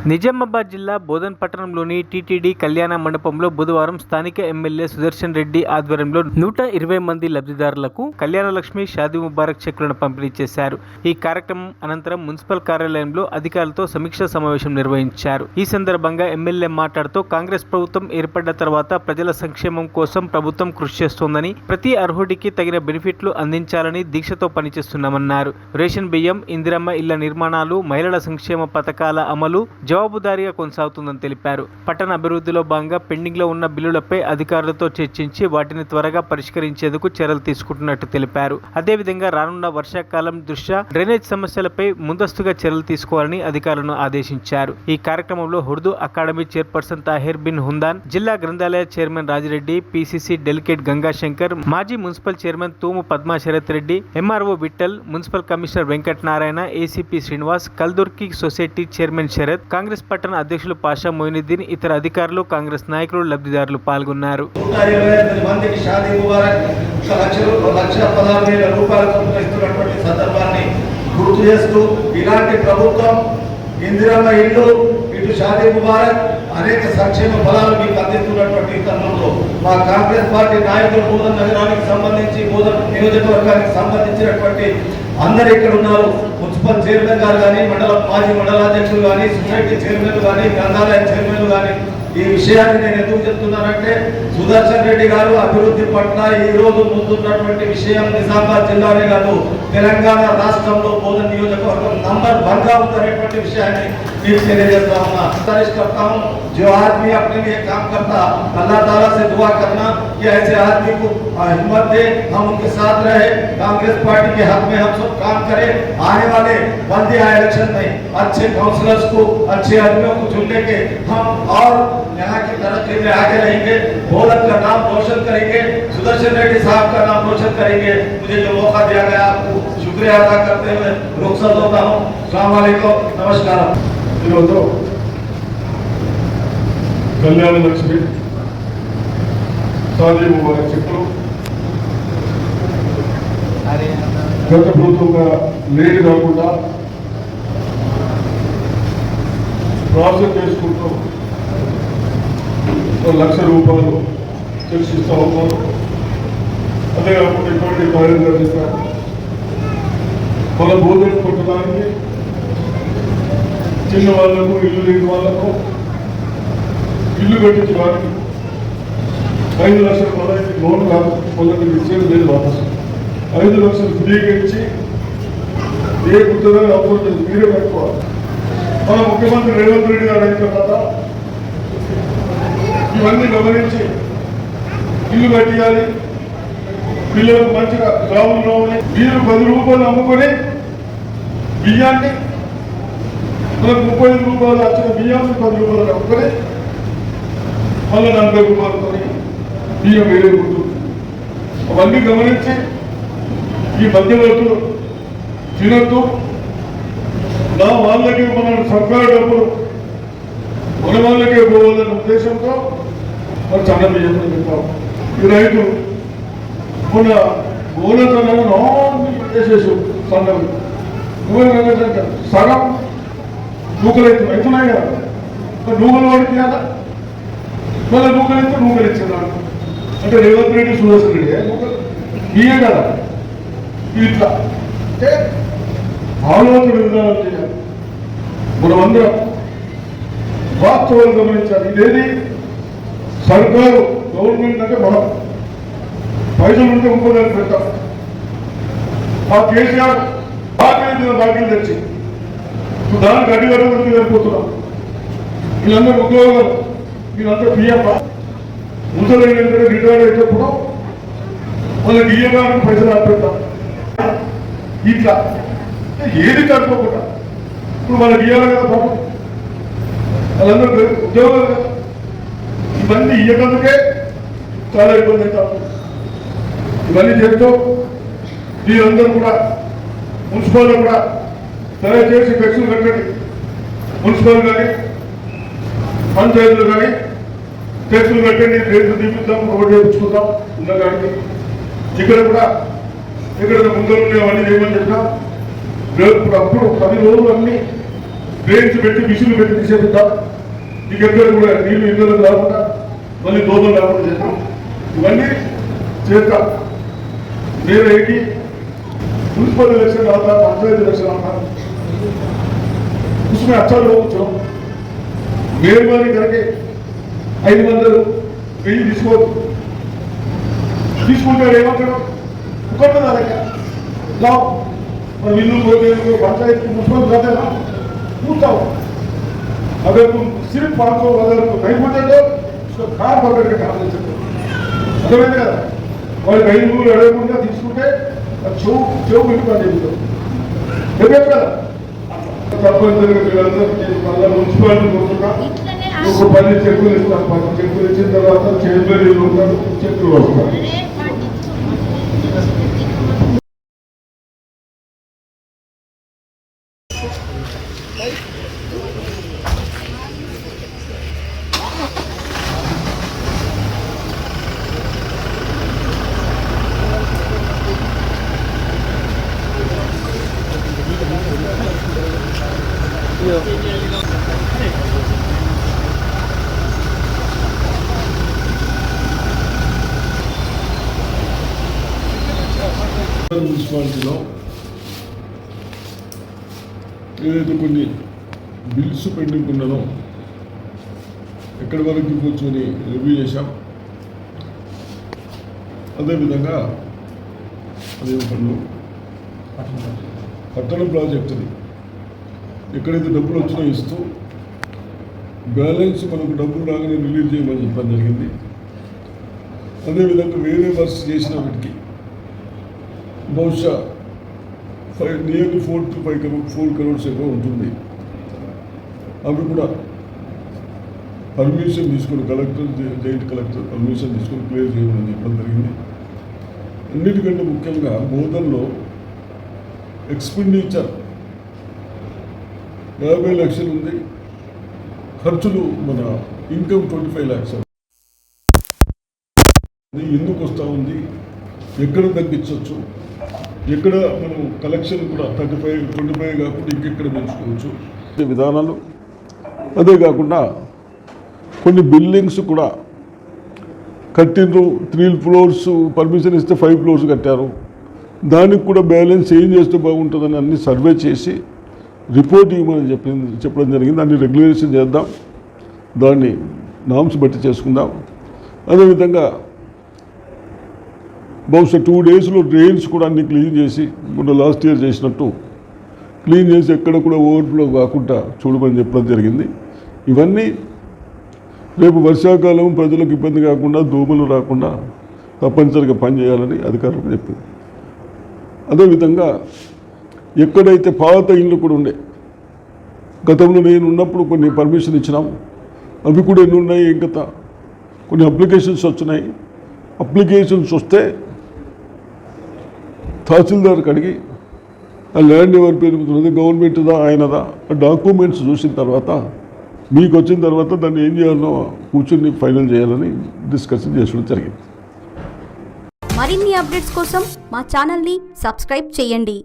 నిజామాబాద్ జిల్లా బోధన్ పట్టణంలోని టీటీడీ కళ్యాణ మండపంలో బుధవారం స్థానిక ఎమ్మెల్యే సుదర్శన్ రెడ్డి ఆధ్వర్యంలో 120 మంది లబ్ధిదారులకు కళ్యాణ లక్ష్మి షాదీ ముబారక్ చెక్కులను పంపిణీ చేశారు. ఈ కార్యక్రమం అనంతరం మున్సిపల్ కార్యాలయంలో అధికారులతో సమీక్షా సమావేశం నిర్వహించారు. ఈ సందర్భంగా ఎమ్మెల్యే మాట్లాడుతూ కాంగ్రెస్ ప్రభుత్వం ఏర్పడ్డ తర్వాత ప్రజల సంక్షేమం కోసం ప్రభుత్వం కృషి చేస్తోందని, ప్రతి అర్హుడికి తగిన బెనిఫిట్లు అందించాలని దీక్షతో పనిచేస్తున్నామన్నారు. రేషన్ బియ్యం, ఇందిరమ్మ ఇళ్ల నిర్మాణాలు, మహిళల సంక్షేమ పథకాల అమలు జవాబుదారీగా కొనసాగుతుందని తెలిపారు. పట్టణ అభివృద్ధిలో భాగంగా పెండింగ్ లో ఉన్న బిల్లులపై అధికారులతో చర్చించి వాటిని త్వరగా పరిష్కరించేందుకు చర్యలు తీసుకుంటున్నట్టు తెలిపారు. అదేవిధంగా రానున్న వర్షాకాలం దృష్ట్యా డ్రైనేజ్ సమస్యలపై ముందస్తుగా చర్యలు తీసుకోవాలని అధికారులను ఆదేశించారు. ఈ కార్యక్రమంలో ఉర్దూ అకాడమీ చైర్పర్సన్ తాహిర్ బిన్ హుందాన్, జిల్లా గ్రంథాలయ chairman Rajireddy, PCC delegate Gangashankar, మాజీ municipal chairman Thumu Padma Sharath Reddy, MRO Vithal, municipal commissioner Venkata Narayana, ACP Srinivas, Kaldurki society chairman Sharath, Congress పట్టణ అధ్యక్షులు పాషా మొయినుద్దీన్, ఇతర అధికారులు, కాంగ్రెస్ నాయకులు, లబ్ధిదారులు పాల్గొన్నారు. గుర్తు చేస్తూ ఇలాంటి ప్రభుత్వం ఇందిరమ్మ ఇల్లు, ఇటు షాదీ ముబారక్, అనేక సంక్షేమ ఫలాలు మీకు అందిస్తున్నటువంటి తరుణంలో మా కాంగ్రెస్ పార్టీ నాయకులు బోధన్ నగరానికి సంబంధించి, బోధన్ నియోజకవర్గానికి సంబంధించినటువంటి అందరు ఇక్కడ ఉన్నారు. మున్సిపల్ చైర్మన్ గారు కానీ, మాజీ మండలాధ్యక్షులు కానీ, సొసైటీ చైర్మన్లు కానీ, గ్రంథాలయ చైర్మన్లు కానీ, ఈ విషయాన్ని నేను ఎందుకు చెప్తున్నానంటే, సుదర్శన్ రెడ్డి గారు అభివృద్ధి పట్ల ఈ రోజు ముందున్నటువంటి విషయం నిజామాబాద్ జిల్లానే కాదు, తెలంగాణ రాష్ట్రంలో బోధన్ నియోజకవర్గం నంబర్ 1 గా ఉందనేటువంటి విషయాన్ని మీకు తెలియజేస్తా ఉన్నా. करता हूं जो आदमी अपने लिए काम करता, अल्लाह ताला से दुआ करना कि ऐसे आदमी को हिम्मत दे, हम उनके साथ रहे, कांग्रेस पार्टी के हक में हम सब काम करें। आने वाले बल्दिया इलेक्शन में अच्छे काउंसलर्स को, अच्छे आदमियों को चुनने के हम और यहाँ की तरक्की में आगे रहेंगे, बोधन का नाम रोशन करेंगे, सुदर्शन रेड्डी साहब का नाम रोशन करेंगे। मुझे जो मौका दिया गया आपको शुक्रिया अदा करते हुए रुखसत होता हूँ। अस्सलाम वालेकुम, नमस्कार। కళ్యాణ లక్ష్మి షాదీ ముబారక్ చెక్కులు గత ప్రభుత్వంగా లేట్ కాకుండా ప్రాసెస్ చేసుకుంటూ 1 లక్ష రూపాయలు చర్చిస్తూ ఉన్నారు. అదే కాకుండా ఇటువంటి కార్యంగా చేశారు. మన బోధన కొట్టడానికి చిన్న వాళ్ళకు, ఇల్లు లేని వాళ్ళకు ఇల్లు కట్టించి వారికి 5 లక్షల రూపాయలు లోన్ వాళ్ళకి ఇచ్చేది లేదు. వాపసు 5 లక్షలు ఫ్రీగా ఇచ్చి ఏ గుర్తుందని అవసరం లేదు, మీరే కట్టుకోవాలి. మన ముఖ్యమంత్రి రేవంత్ రెడ్డి గారు అయిన తర్వాత ఇవన్నీ గమనించి ఇల్లు కట్టియాలి, పిల్లలకు మంచిగా జాబులు రావాలి. మీరు 10 రూపాయలు అమ్ముకొని బియ్యాన్ని, మనకు 35 రూపాయలు వచ్చిన బియ్యాన్ని 10 రూపాయలు అమ్ముకొని మళ్ళీ 40 రూపాయలతో బియ్యం వేరే ఉంటుంది. అవన్నీ గమనించి ఈ మధ్యవర్తులు తినద్దు, నా వాళ్ళకే మన సర్కారు డబ్బులు మన వాళ్ళకే పోవాలనే ఉద్దేశంతో మరి చాలా బియ్యం చెప్తాం. ఈ రైతు మన గోలతనము చేసేసి సన్నలు సగం నూకలు అవుతున్నాయి కదా, నూకలు వాడికి కదా, మళ్ళీ నూకలు ఇచ్చేదాన్ని అంటే రేవంత్ రెడ్డి, సుదర్శన్ రెడ్డి నూకలు ఇయే కదా. ఇట్లా అంటే ఆలోచన విధానం చేయాలి. మనమందరం వాస్తవాలు గమనించాలి. ఇదేది సర్కారు గవర్నమెంట్ అంటే మనం పైసలు ఉంటే ఇంకోదాన్ని పెడతాం. ఆ కేసీఆర్ బాకీలు తెచ్చి దానికి అడ్డుగడ్డ వెళ్ళిపోతున్నాం. వీళ్ళందరూ ఉద్యోగాలు, వీళ్ళందరూ పిఎఫ్ ముసలి రిటైర్ అయినప్పుడు వాళ్ళకి ఇయ్యడానికి పైసలు ఆపెడతాం. ఇట్లా ఏది కట్టుకోకుండా ఇప్పుడు వాళ్ళకి ఇయ్యాలి కదా పాపం, వాళ్ళందరూ ఉద్యోగాలు కదా. ఇవన్నీ ఇయ్యకందుకే చాలా ఇబ్బంది అవుతాం. ఇవన్నీ చేస్తూ మీరందరూ కూడా మున్సిపల్లో కూడా దయచేసి ఫ్లెక్సులు కట్టండి. మున్సిపల్ కానీ పంచాయతీలు కానీ ఫ్లెక్సులు కట్టండి, రేట్లు తీపిద్దాం, రోడ్డు వేయించుకుందాం. ఉన్నగాడికి ఇక్కడ కూడా ఇక్కడ ముందర అవన్నీ చేయమని చెప్పినా, అప్పుడు 10 రోజులు అన్ని డ్రైన్స్ పెట్టి మిషన్లు పెట్టి తీసేద్దాం. మీకు ఎక్కడ కూడా నీళ్ళు ఇళ్ళలో రాకుండా మళ్ళీ దోమలు రాకుండా చేద్దాం. ఇవన్నీ చేద్దాం. मेरे एक ही म्यूनसिपल इलेक्शन आता, पंचायत इलेक्शन आता, उसमें अच्छा लोग चलो मेहरबानी करके 500 వెయ్యి తీసుకుంటే ఏమంటాడు కొట్టదా लाओ और बिल्लू को पंचायत म्यूनसिपल जाते ना पूछता हूँ अगर तुम सिर्फ 500 अगर नहीं पूछे तो उसको खार पकड़ के काम दे सकते अगर కదా వాళ్ళు 500 అడగకుండా తీసుకుంటే చెవు పెట్టుకొని చెబుతాం చెప్పారు కదా తప్పనిసరిగా మీరందరూ మళ్ళీ మున్సిపాలిటీ కొట్టున్నా ఒక 10 చెక్కులు ఇస్తాం. 10 చెక్కులు ఇచ్చిన తర్వాత చైర్మన్ ఉంటారు, చెక్కులు వస్తారు. మున్సిపాలిటీలో ఏదైతే కొన్ని బిల్స్ పెండింగ్ ఉన్నానో ఎక్కడి వరకు కూర్చొని రివ్యూ చేశాం. అదేవిధంగా అదే పనులు పట్టణ ప్రాజెక్టుని ఎక్కడైతే డబ్బులు వచ్చినా ఇస్తూ బ్యాలెన్స్ మనకు డబ్బులు రాగానే రిలీజ్ చేయమని చెప్పడం జరిగింది. అదేవిధంగా వేరే వర్క్స్ చేసిన వాటికి బహుశా నియర్లీ 4 to 5 crores ఏమో ఉంటుంది. అవి కూడా పర్మిషన్ తీసుకొని కలెక్టర్, జాయింట్ కలెక్టర్ పర్మిషన్ తీసుకొని క్లియర్ చేయమని చెప్పడం జరిగింది. అన్నిటికంటే ముఖ్యంగా బోధనలో ఎక్స్పెండిచర్ 50 లక్షలు ఉంది, ఖర్చులు మన ఇన్కమ్ 25 lakhs. ఎందుకు వస్తూ ఉంది, ఎక్కడ తగ్గించవచ్చు, ఎక్కడ మనం కలెక్షన్ కూడా 25 కాకుండా ఇంకెక్కడ పెంచుకోవచ్చు విధానాలు. అదే కాకుండా కొన్ని బిల్డింగ్స్ కూడా కట్టిండ్రు, 3 floors పర్మిషన్ ఇస్తే 5 floors కట్టారు. దానికి కూడా బ్యాలెన్స్ ఏం చేస్తే బాగుంటుందని అన్ని సర్వే చేసి రిపోర్ట్ ఇవ్వమని చెప్పడం జరిగింది. దాన్ని రెగ్యులేషన్ చేద్దాం, దాన్ని నామ్స్ బట్టి చేసుకుందాం. అదేవిధంగా బహుశా 2 daysలో డ్రైన్స్ కూడా అన్ని క్లీన్ చేసి మొన్న లాస్ట్ ఇయర్ చేసినట్టు క్లీన్ చేసి ఎక్కడ కూడా ఓవర్ఫ్లో కాకుండా చూడమని చెప్పడం జరిగింది. ఇవన్నీ రేపు వర్షాకాలం ప్రజలకు ఇబ్బంది కాకుండా, దోమలు రాకుండా తప్పనిసరిగా పనిచేయాలని అధికారులకు చెప్పింది. అదేవిధంగా ఎక్కడైతే పాత ఇళ్ళు కూడా ఉండే, గతంలో నేను ఉన్నప్పుడు కొన్ని పర్మిషన్ ఇచ్చినాం, అవి కూడా ఎన్ని ఉన్నాయి, ఇంకా కొన్ని అప్లికేషన్స్ వచ్చినాయి. అప్లికేషన్స్ వస్తే తహసీల్దార్కి అడిగి ఆ ల్యాండ్ ఎవరి పేరు మీద గవర్నమెంట్దా ఆయనదా డాక్యుమెంట్స్ చూసిన తర్వాత మీకు వచ్చిన తర్వాత దాన్ని ఏం చేయాలో కూర్చొని ఫైనల్ చేయాలని డిస్కషన్ చేసుకోవడం జరిగింది. మరిన్ని అప్డేట్స్ కోసం మా ఛానల్ని సబ్స్క్రైబ్ చేయండి.